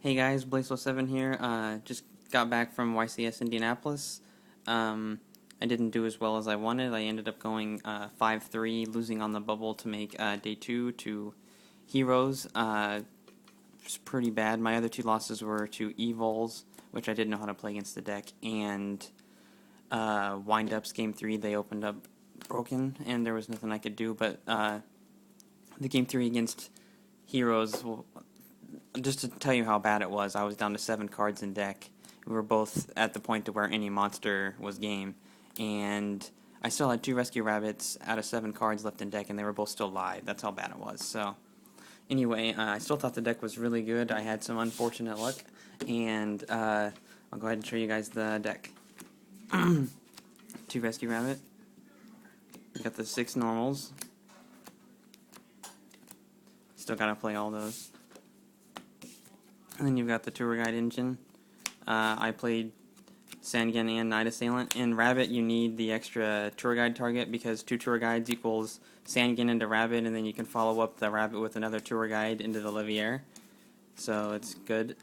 Hey guys, Blace07 here. Just got back from YCS Indianapolis. I didn't do as well as I wanted. I ended up going 5-3, losing on the bubble to make day 2 to Heroes. It's pretty bad. My other two losses were to Evols, which I didn't know how to play against the deck, and Wind-Ups Game 3. They opened up broken, and there was nothing I could do, but the Game 3 against Heroes, just to tell you how bad it was, I was down to 7 cards in deck. We were both at the point to where any monster was game, and I still had 2 rescue rabbits out of 7 cards left in deck, and they were both still live. That's how bad it was. So anyway, I still thought the deck was really good. I had some unfortunate luck, and I'll go ahead and show you guys the deck. 2 rescue rabbit. We got the 6 normals. Still gotta play all those. And then you've got the tour guide engine. I played Sangan and Night Assailant. In Rabbit, you need the extra tour guide target because 2 tour guides equals Sangan into Rabbit, and then you can follow up the Rabbit with another tour guide into the Liviere. So it's good.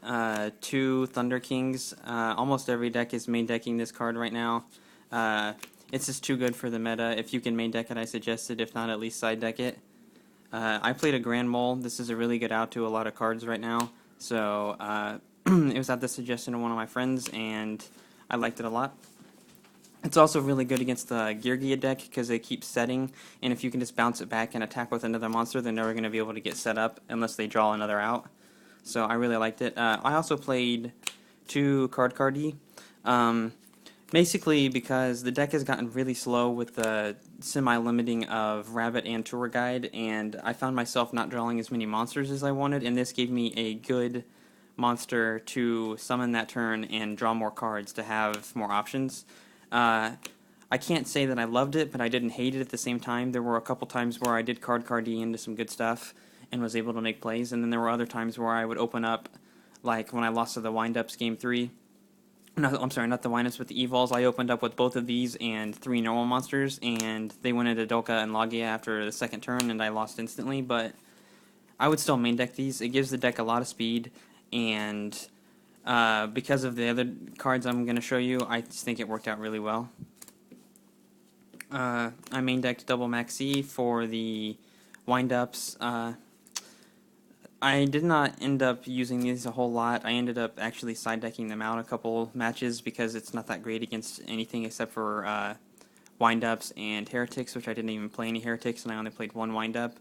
2 Thunder Kings. Almost every deck is main decking this card right now. It's just too good for the meta. If you can main deck it, I suggest it. If not, at least side deck it. I played a Grand Mole. This is a really good out to a lot of cards right now. So it was at the suggestion of one of my friends, and I liked it a lot. It's also really good against the Yugioh deck because they keep setting, and if you can just bounce it back and attack with another monster, they're never going to be able to get set up unless they draw another out. So I really liked it. I also played 2 card-cardy. Basically because the deck has gotten really slow with the semi-limiting of Rabbit and Tour Guide, and I found myself not drawing as many monsters as I wanted, and this gave me a good monster to summon that turn and draw more cards to have more options. I can't say that I loved it, but I didn't hate it at the same time. There were a couple times where I did card-cardy into some good stuff and was able to make plays, and then there were other times where I would open up, like when I lost to the Wind-Ups Game 3. No, I'm sorry, not the Wind-Ups, but the Evols. I opened up with both of these and 3 normal monsters, and they went into Dolka and Logia after the second turn, and I lost instantly, but I would still main deck these. It gives the deck a lot of speed, and because of the other cards I'm going to show you, I just think it worked out really well. I main decked double Maxi for the Wind-Ups. I did not end up using these a whole lot. I ended up actually side decking them out a couple matches because it's not that great against anything except for Wind-Ups and Heretics, which I didn't even play any Heretics, and I only played 1 Wind-Up.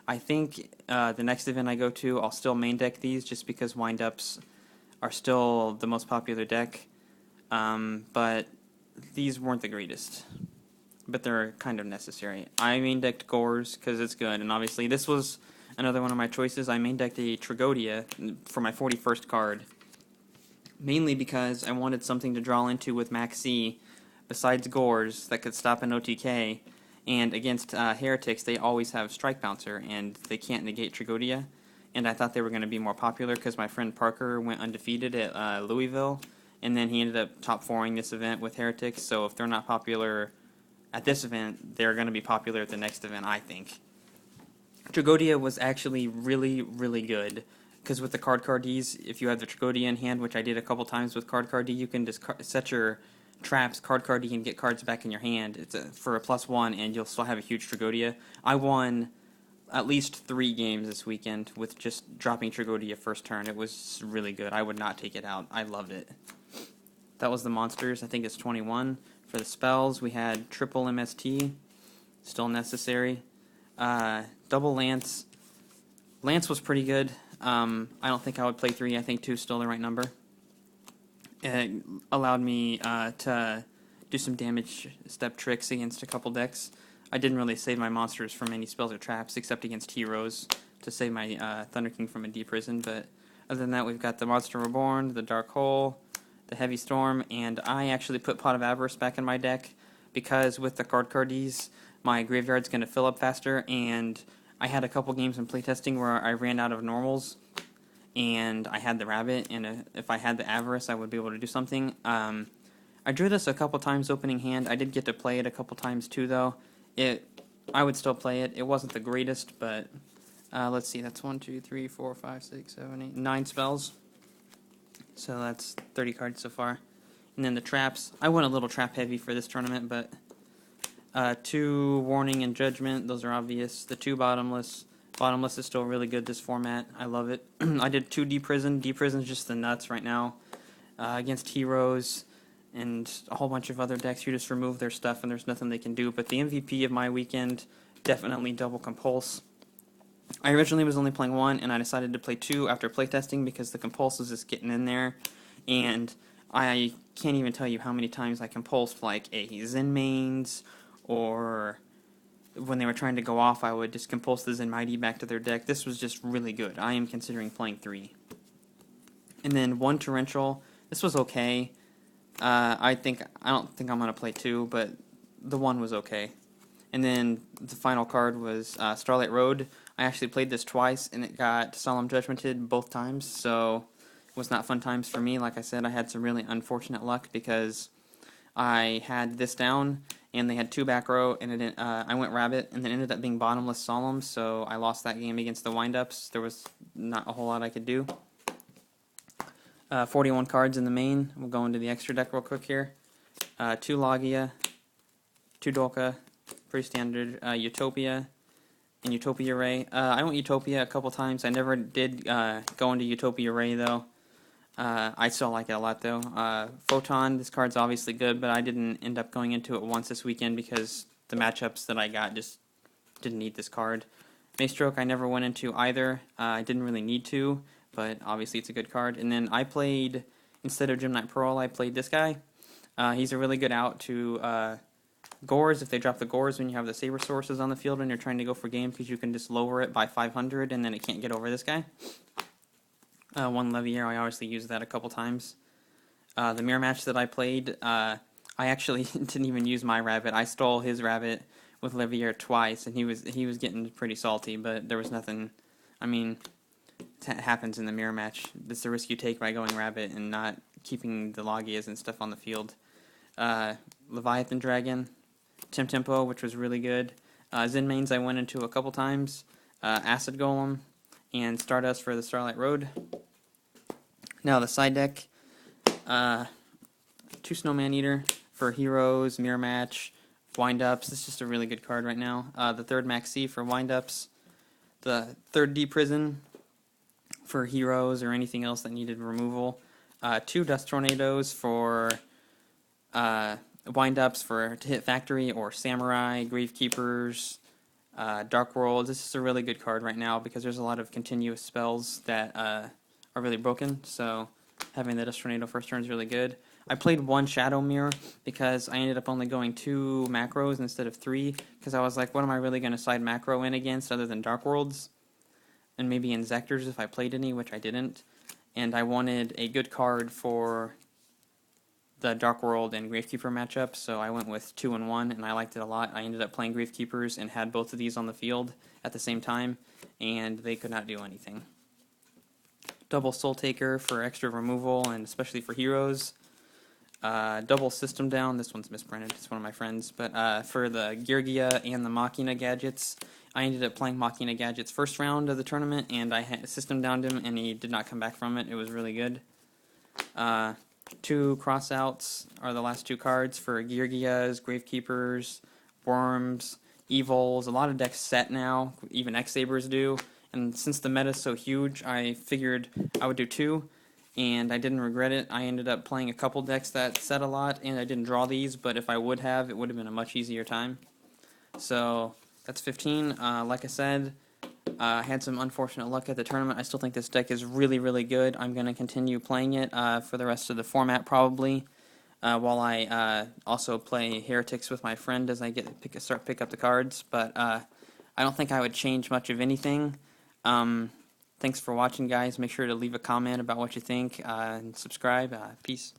I think the next event I go to, I'll still main deck these just because Wind-Ups are still the most popular deck, but these weren't the greatest. But they're kind of necessary. I main decked Gores because it's good, and obviously this was another one of my choices. I main decked a Tragodia for my 41st card, mainly because I wanted something to draw into with Maxi besides Gores that could stop an OTK, and against Heretics they always have Strike Bouncer, and they can't negate Tragodia, and I thought they were going to be more popular because my friend Parker went undefeated at Louisville, and then he ended up top 4ing this event with Heretics, so if they're not popular at this event, they're going to be popular at the next event, I think. Tragodia was actually really, really good, because with the card-cardies, if you have the Tragodia in hand, which I did a couple times with card-cardy, you can just set your traps, card-cardy, and get cards back in your hand. It's for a +1, and you'll still have a huge Tragodia. I won at least 3 games this weekend with just dropping Tragodia first turn. It was really good. I would not take it out. I loved it. That was the monsters. I think it's 21. For the spells, we had triple MST, still necessary. Double Lance. Lance was pretty good. I don't think I would play 3. I think 2 is still the right number. It allowed me to do some damage step tricks against a couple decks. I didn't really save my monsters from any spells or traps, except against heroes, to save my Thunder King from a deep prison. But other than that, we've got the Monster Reborn, the Dark Hole, the Heavy Storm, and I actually put Pot of Avarice back in my deck, because with the card-cardies, my graveyard's going to fill up faster, and I had a couple games in playtesting where I ran out of normals, and I had the Rabbit, and if I had the Avarice, I would be able to do something. I drew this a couple times opening hand. I did get to play it a couple times too, though. I would still play it. It wasn't the greatest, but let's see. That's 1, 2, 3, 4, 5, 6, 7, 8, 9 spells. So that's 30 cards so far. And then the traps. I went a little trap heavy for this tournament, but 2 Warning and Judgment, those are obvious. The 2 Bottomless. Bottomless is still really good this format. I love it. I did 2 Deep Prison. Deep Prison's just the nuts right now. Against Heroes and a whole bunch of other decks, you just remove their stuff and there's nothing they can do. But the MVP of my weekend, definitely Double Compulse. I originally was only playing 1, and I decided to play 2 after playtesting because the Compulse was just getting in there. And I can't even tell you how many times I compulsed like a Zen Mains, or when they were trying to go off, I would just compulse the Zen Mighty back to their deck. This was just really good. I am considering playing 3. And then 1 Torrential. This was okay. I don't think I'm going to play 2, but the 1 was okay. And then the final card was Starlight Road. I actually played this twice, and it got Solemn Judgmented both times, so it was not fun times for me. Like I said, I had some really unfortunate luck because I had this down, and they had 2 back row, and I went Rabbit, and then it ended up being Bottomless Solemn, so I lost that game against the windups. There was not a whole lot I could do. 41 cards in the main. We'll go into the extra deck real quick here. 2 Logia, 2 Dolka, pretty standard. Utopia, and Utopia Ray. I went Utopia a couple times. I never did go into Utopia Ray, though. I still like it a lot, though. Photon, this card's obviously good, but I didn't end up going into it once this weekend because the matchups that I got just didn't need this card. Maestroke, I never went into either. I didn't really need to, but obviously it's a good card. And then I played, instead of Gem Knight Pearl, I played this guy. He's a really good out to Gores, if they drop the Gores when you have the Saber Sources on the field and you're trying to go for game, because you can just lower it by 500 and then it can't get over this guy. 1 Levier, I obviously used that a couple times. The mirror match that I played, I actually didn't even use my rabbit. I stole his rabbit with Levier twice, and he was getting pretty salty, but there was nothing. I mean, it happens in the mirror match. It's the risk you take by going rabbit and not keeping the Logias and stuff on the field. Leviathan Dragon, Tempo, which was really good. Zen Mains I went into a couple times. Acid Golem, and Stardust for the Starlight Road. Now the side deck, 2 Snowman Eater for Heroes, Mirror Match, Windups. This is just a really good card right now. The 3rd Maxi for Windups. The 3rd Deep Prison for Heroes or anything else that needed removal. 2 Dust Tornadoes for Windups to hit Factory or Samurai, Gravekeepers, Dark Worlds. This is a really good card right now because there's a lot of continuous spells that are really broken, so having the Dust Tornado first turn is really good. I played 1 Shadow Mirror because I ended up only going 2 macros instead of 3, because I was like, what am I really going to side macro in against other than Dark Worlds? And maybe Inzectors if I played any, which I didn't. And I wanted a good card for the Dark World and Gravekeeper matchup, so I went with 2 and 1, and I liked it a lot. I ended up playing Gravekeepers and had both of these on the field at the same time, and they could not do anything. Double Soul Taker for extra removal, and especially for Heroes. Double System Down, this one's misprinted, it's one of my friends, but for the Yugioh and the Machina gadgets, I ended up playing Machina gadgets first round of the tournament, and I had System Downed him, and he did not come back from it. It was really good. 2 Crossouts are the last 2 cards for Yugiohs, Gravekeepers, Worms, Evils. A lot of decks set now, even X-Sabers do. And since the meta is so huge, I figured I would do 2, and I didn't regret it. I ended up playing a couple decks that set a lot, and I didn't draw these, but if I would have, it would have been a much easier time. So that's 15. Like I said, I had some unfortunate luck at the tournament. I still think this deck is really, really good. I'm going to continue playing it for the rest of the format probably, while I also play Heretics with my friend as I pick up the cards. But I don't think I would change much of anything. Thanks for watching, guys. Make sure to leave a comment about what you think and subscribe. Peace.